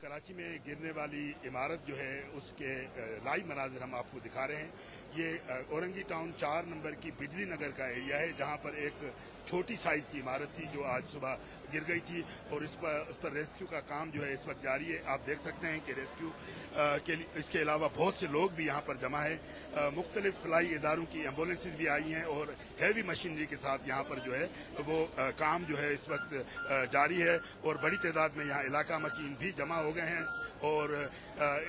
कराची में गिरने वाली इमारत जो है उसके लाइव मनाजिर हम आपको दिखा रहे हैं। ये औरंगी टाउन 4 नंबर की बिजली नगर का एरिया है, जहां पर एक छोटी साइज की इमारत थी जो आज सुबह गिर गई थी और उस पर रेस्क्यू का काम जो है इस वक्त जारी है। आप देख सकते हैं कि रेस्क्यू के लिए इसके अलावा बहुत से लोग भी यहाँ पर जमा है। मुख्तलिफ फलाई इदारों की एम्बुलेंसेज भी आई हैं और हैवी मशीनरी के साथ यहाँ पर जो है वो काम जो है इस वक्त जारी है और बड़ी तादाद में यहाँ इलाका मकीन भी जमा हो गए हैं। और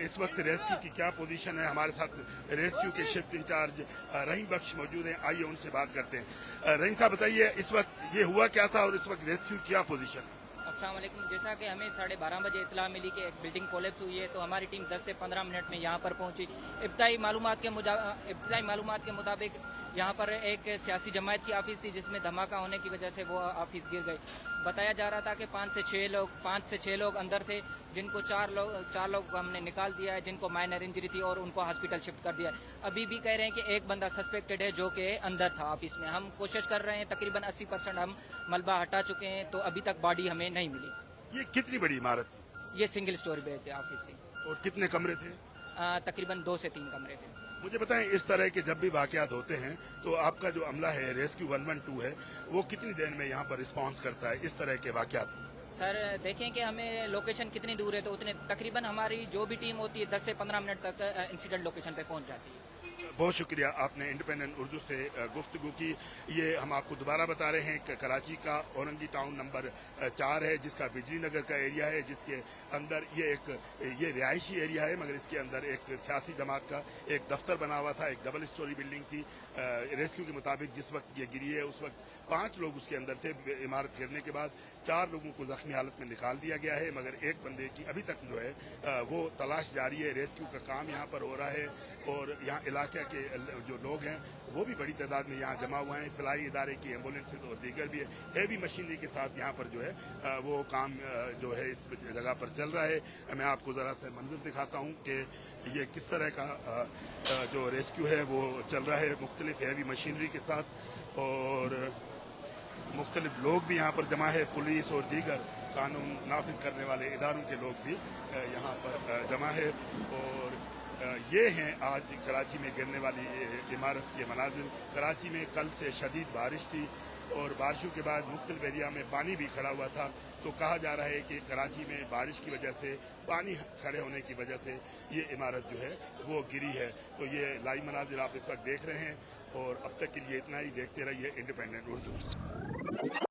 इस वक्त रेस्क्यू की क्या पोजीशन है, हमारे साथ रेस्क्यू के शिफ्ट इंचार्ज रहीम बख्श मौजूद हैं। आइए उनसे बात करते हैं। रहीम साहब बताइए, इस वक्त ये हुआ क्या था और इस वक्त रेस्क्यू क्या पोजीशन है? अस्सलाम वालेकुम। जैसा कि हमें 12:30 बजे इतला मिली कि एक बिल्डिंग कोलेप्स हुई है, तो हमारी टीम 10 से 15 मिनट में यहाँ पर पहुंची। इब्तदाई मालूमात के मुताबिक यहाँ पर एक सियासी जमायत की ऑफिस थी जिसमें धमाका होने की वजह से वो ऑफिस गिर गई। बताया जा रहा था कि 5 से 6 लोग अंदर थे, जिनको चार लोग हमने निकाल दिया है, जिनको माइनर इंजरी थी और उनको हॉस्पिटल शिफ्ट कर दिया है। अभी भी कह रहे हैं कि एक बंदा सस्पेक्टेड है जो कि अंदर था ऑफिस में। हम कोशिश कर रहे हैं, तकरीबन 80% हम मलबा हटा चुके हैं, तो अभी तक बॉडी हमें नहीं मिली। ये कितनी बड़ी इमारत थी? ये सिंगल स्टोरी बेड ऑफिस थी। और कितने कमरे थे? तकरीबन 2 से 3 कमरे थे। मुझे बताएं, इस तरह के जब भी वाकयात होते हैं तो आपका जो अमला है रेस्क्यू 112 है वो कितनी देर में यहाँ पर रिस्पांस करता है इस तरह के वाकयात? सर देखें कि हमें लोकेशन कितनी दूर है, तो उतने तकरीबन हमारी जो भी टीम होती है 10 से 15 मिनट तक इंसिडेंट लोकेशन पे पहुंच जाती है। बहुत शुक्रिया, आपने इंडिपेंडेंट उर्दू से गुफ्तगू की। ये हम आपको दोबारा बता रहे हैं कि कराची का औरंगी टाउन नंबर 4 है, जिसका बिजली नगर का एरिया है, जिसके अंदर ये रिहायशी एरिया है, मगर इसके अंदर एक सियासी जमात का एक दफ्तर बना हुआ था। एक डबल स्टोरी बिल्डिंग थी। रेस्क्यू के मुताबिक जिस वक्त ये गिरी है उस वक्त 5 लोग उसके अंदर थे। इमारत गिरने के बाद 4 लोगों को जख्मी हालत में निकाल दिया गया है, मगर एक बंदे की अभी तक जो है वो तलाश जारी है। रेस्क्यू का काम यहाँ पर हो रहा है और यहाँ इलाके के जो लोग हैं वो भी बड़ी तादाद में यहाँ जमा हुए हैं। फलाई इदारे की एम्बुलेंसेज और दीगर भी हैवी मशीनरी के साथ यहाँ पर जो है वो काम जो है इस जगह पर चल रहा है। मैं आपको ज़रा सा मंजर दिखाता हूँ कि ये किस तरह का जो रेस्क्यू है वो चल रहा है मुख्तलिफ हैवी मशीनरी के साथ और मुख्तलिफ लोग भी यहाँ पर जमा है। पुलिस और दीगर कानून नाफिज करने वाले इदारों के लोग भी यहाँ पर जमा है। और ये हैं आज कराची में गिरने वाली इमारत के मनाजिर। कराची में कल से शदीद बारिश थी और बारिशों के बाद मुख्तलिफ एरिया में पानी भी खड़ा हुआ था, तो कहा जा रहा है कि कराची में बारिश की वजह से पानी खड़े होने की वजह से ये इमारत जो है वो गिरी है। तो ये लाइव मनाजिर आप इस वक्त देख रहे हैं और अब तक के लिए इतना ही। देखते रहिए इंडिपेंडेंट उर्दू।